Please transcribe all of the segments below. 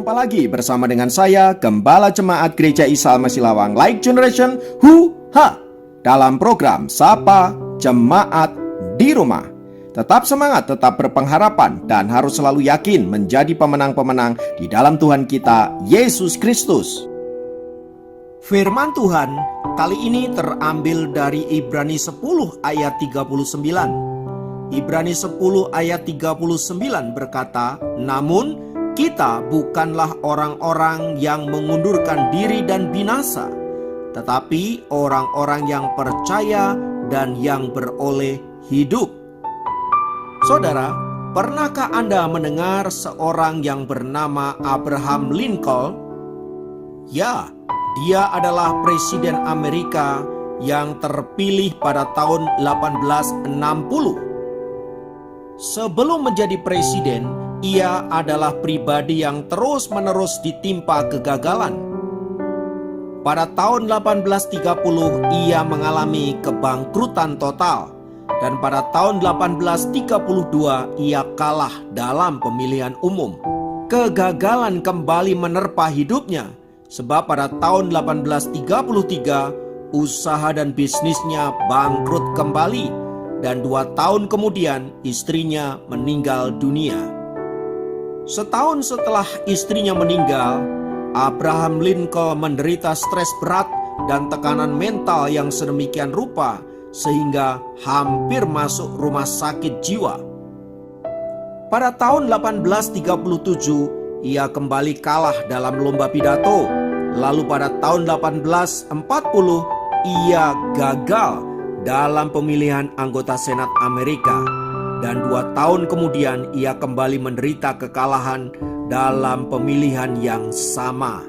Jumpa lagi bersama dengan saya, Gembala Jemaat Gereja Isa Al-Masih Lawang Light Generation dalam program Sapa Jemaat di Rumah. Tetap semangat, tetap berpengharapan, dan harus selalu yakin menjadi pemenang-pemenang di dalam Tuhan kita, Yesus Kristus. Firman Tuhan kali ini terambil dari Ibrani 10 ayat 39. Ibrani 10 ayat 39 berkata, "Namun kita bukanlah orang-orang yang mengundurkan diri dan binasa, tetapi orang-orang yang percaya dan yang beroleh hidup." Saudara, pernahkah Anda mendengar seorang yang bernama Abraham Lincoln? Ya, dia adalah Presiden Amerika yang terpilih pada tahun 1860. Sebelum menjadi presiden, ia adalah pribadi yang terus-menerus ditimpa kegagalan. Pada tahun 1830 ia mengalami kebangkrutan total, dan pada tahun 1832 ia kalah dalam pemilihan umum. Kegagalan kembali menerpa hidupnya, sebab pada tahun 1833 usaha dan bisnisnya bangkrut kembali, dan 2 tahun kemudian istrinya meninggal dunia. Setahun setelah istrinya meninggal, Abraham Lincoln menderita stres berat dan tekanan mental yang sedemikian rupa sehingga hampir masuk rumah sakit jiwa. Pada tahun 1837 ia kembali kalah dalam lomba pidato. Lalu pada tahun 1840 ia gagal dalam pemilihan anggota Senat Amerika, dan 2 tahun kemudian ia kembali menderita kekalahan dalam pemilihan yang sama.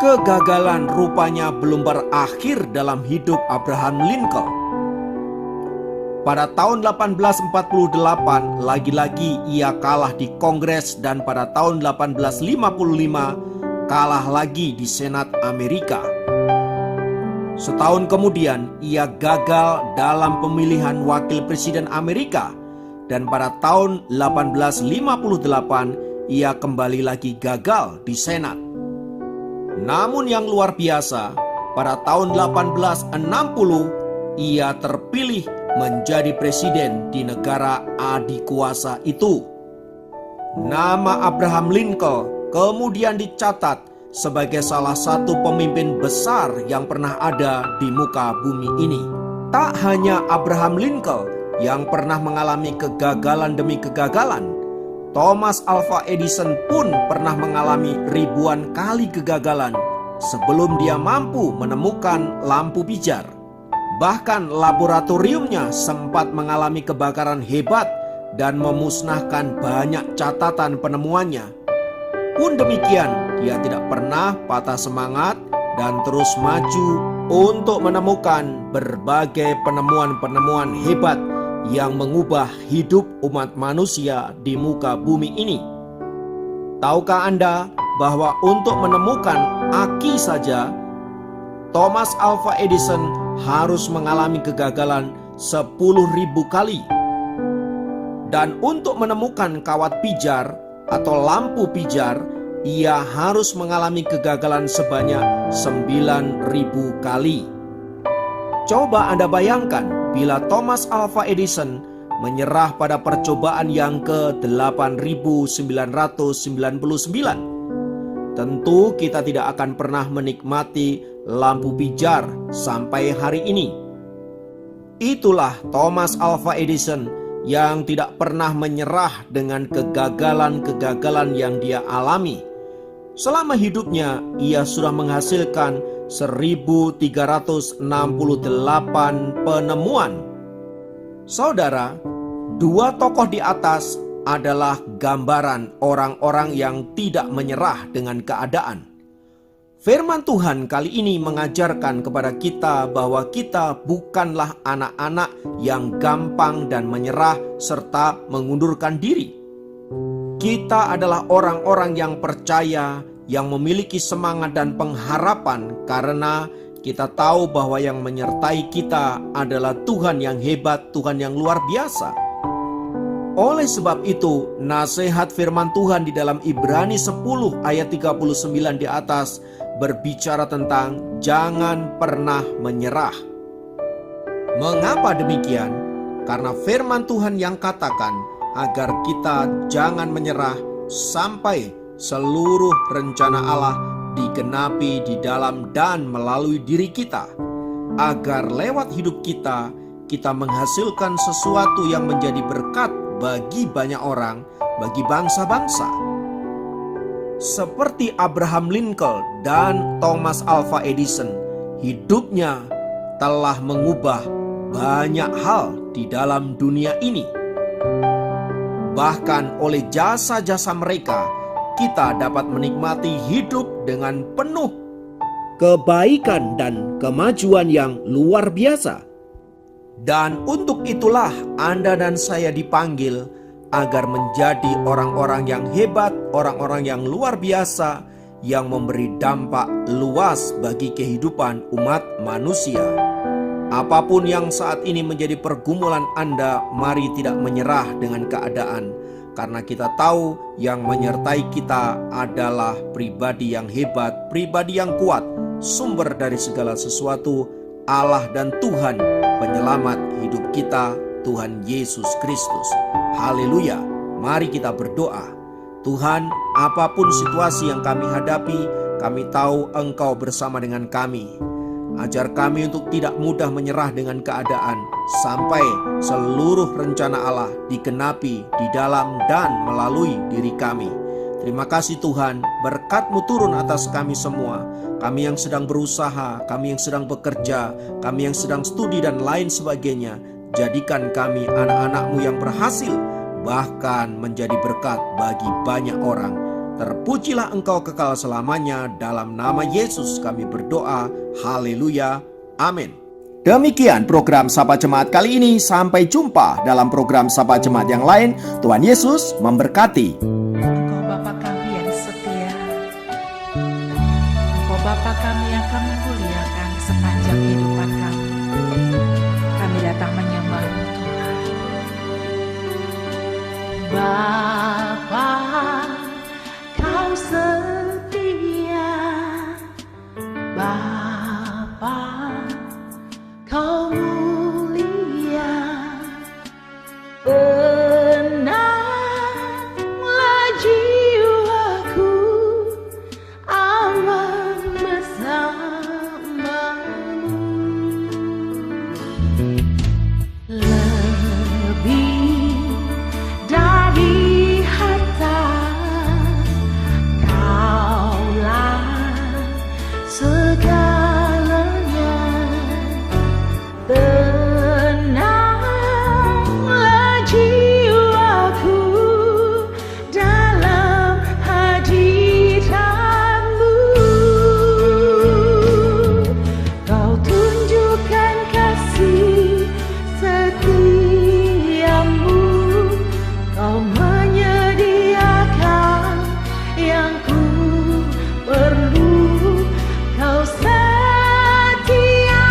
Kegagalan rupanya belum berakhir dalam hidup Abraham Lincoln. Pada tahun 1848 lagi-lagi ia kalah di Kongres, dan pada tahun 1855 kalah lagi di Senat Amerika. Setahun kemudian ia gagal dalam pemilihan wakil presiden Amerika, dan pada tahun 1858 ia kembali lagi gagal di Senat. Namun yang luar biasa, pada tahun 1860 ia terpilih menjadi presiden di negara adikuasa itu. Nama Abraham Lincoln kemudian dicatat sebagai salah satu pemimpin besar yang pernah ada di muka bumi ini. Tak hanya Abraham Lincoln yang pernah mengalami kegagalan demi kegagalan, Thomas Alva Edison pun pernah mengalami ribuan kali kegagalan sebelum dia mampu menemukan lampu pijar. Bahkan laboratoriumnya sempat mengalami kebakaran hebat dan memusnahkan banyak catatan penemuannya. Pun demikian, dia tidak pernah patah semangat dan terus maju untuk menemukan berbagai penemuan-penemuan hebat yang mengubah hidup umat manusia di muka bumi ini. Tahukah Anda bahwa untuk menemukan aki saja, Thomas Alva Edison harus mengalami kegagalan 10.000 kali. Dan untuk menemukan kawat pijar atau lampu pijar, ia harus mengalami kegagalan sebanyak 9.000 kali. Coba Anda bayangkan bila Thomas Alva Edison menyerah pada percobaan yang ke-8999. Tentu kita tidak akan pernah menikmati lampu pijar sampai hari ini. Itulah Thomas Alva Edison yang tidak pernah menyerah dengan kegagalan-kegagalan yang dia alami. Selama hidupnya, ia sudah menghasilkan 1.368 penemuan. Saudara, 2 tokoh di atas adalah gambaran orang-orang yang tidak menyerah dengan keadaan. Firman Tuhan kali ini mengajarkan kepada kita bahwa kita bukanlah anak-anak yang gampang dan menyerah serta mengundurkan diri. Kita adalah orang-orang yang percaya, yang memiliki semangat dan pengharapan karena kita tahu bahwa yang menyertai kita adalah Tuhan yang hebat, Tuhan yang luar biasa. Oleh sebab itu, nasihat firman Tuhan di dalam Ibrani 10 ayat 39 di atas berbicara tentang jangan pernah menyerah. Mengapa demikian? Karena firman Tuhan yang katakan agar kita jangan menyerah sampai seluruh rencana Allah digenapi di dalam dan melalui diri kita, agar lewat hidup kita menghasilkan sesuatu yang menjadi berkat bagi banyak orang, bagi bangsa-bangsa. Seperti Abraham Lincoln dan Thomas Alva Edison, hidupnya telah mengubah banyak hal di dalam dunia ini. Bahkan oleh jasa-jasa mereka, kita dapat menikmati hidup dengan penuh kebaikan dan kemajuan yang luar biasa. Dan untuk itulah Anda dan saya dipanggil agar menjadi orang-orang yang hebat, orang-orang yang luar biasa, yang memberi dampak luas bagi kehidupan umat manusia. Apapun yang saat ini menjadi pergumulan Anda, mari tidak menyerah dengan keadaan, karena kita tahu yang menyertai kita adalah pribadi yang hebat, pribadi yang kuat, sumber dari segala sesuatu, Allah dan Tuhan, penyelamat hidup kita, Tuhan Yesus Kristus. Haleluya. Mari kita berdoa. Tuhan, apapun situasi yang kami hadapi, kami tahu Engkau bersama dengan kami. Ajar kami untuk tidak mudah menyerah dengan keadaan, sampai seluruh rencana Allah digenapi di dalam dan melalui diri kami. Terima kasih Tuhan, berkat-Mu turun atas kami semua. Kami yang sedang berusaha, kami yang sedang bekerja, kami yang sedang studi dan lain sebagainya. Jadikan kami anak-anak-Mu yang berhasil, bahkan menjadi berkat bagi banyak orang. Terpujilah Engkau kekal selamanya. Dalam nama Yesus kami berdoa. Haleluya. Amin. Demikian program Sapa Jemaat kali ini. Sampai jumpa dalam program Sapa Jemaat yang lain. Tuhan Yesus memberkati. Engkau Bapa kami yang setia, Engkau Bapa kami yang kami muliakan sepanjang kehidupan kami. Kami datang menyembah-Mu Tuhan. Bapa, Kau setia, Bapa, Kau mulia, tenanglah jiwaku, aman bersama-Mu. Lebih dari harta, segalanya, tenanglah jiwaku dalam hadirat-Mu. Kau tunjukkan kasih setiamu, Kau menyediakan yang ku perlu. Kau setia,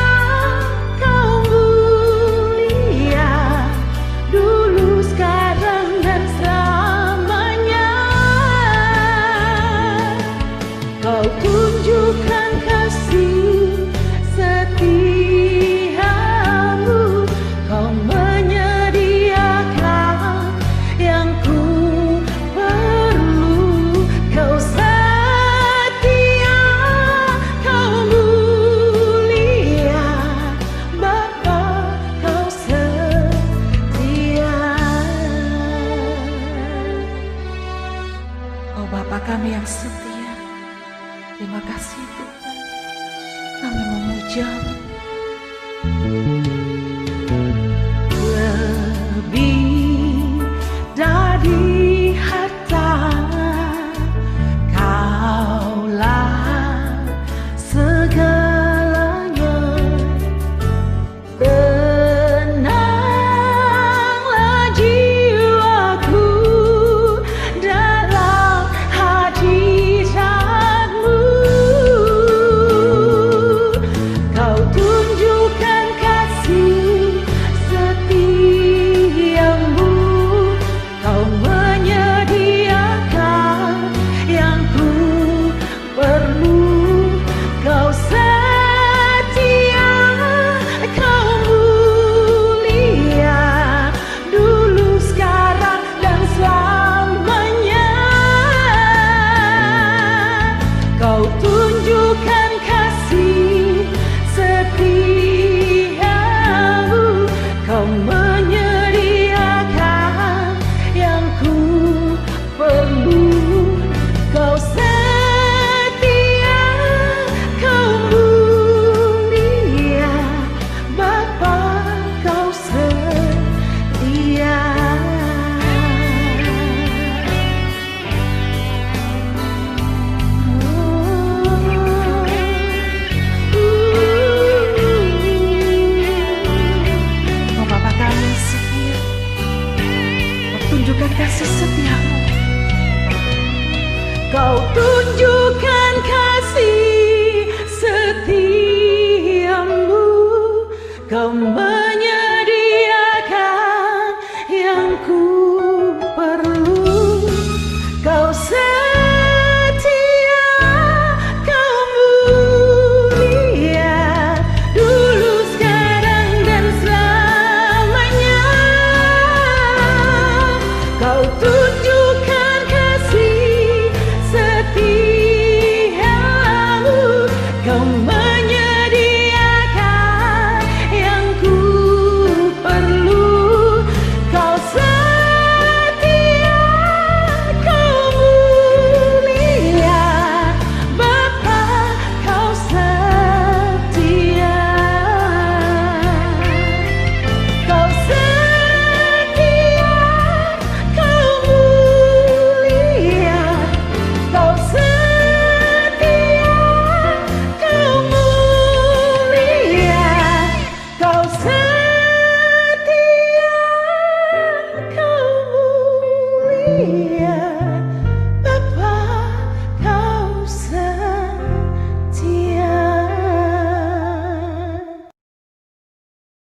Kau mulia, dulu, sekarang, dan selamanya. Kau tunjukkan kasih setiamu, Kau menyediakan yang ku perlu. Kau setia, Kau mulia, Bapa, Kau setia. Oh Bapa kami yang setia, terima kasih Tuhan. Kami memuja-Mu. Lebih dari harta, Kaulah segalanya, tenanglah jiwaku dalam hadirat-Mu. Kau tunjukkan kasih setiamu, Kau tunjukkan kasih setiamu kembali.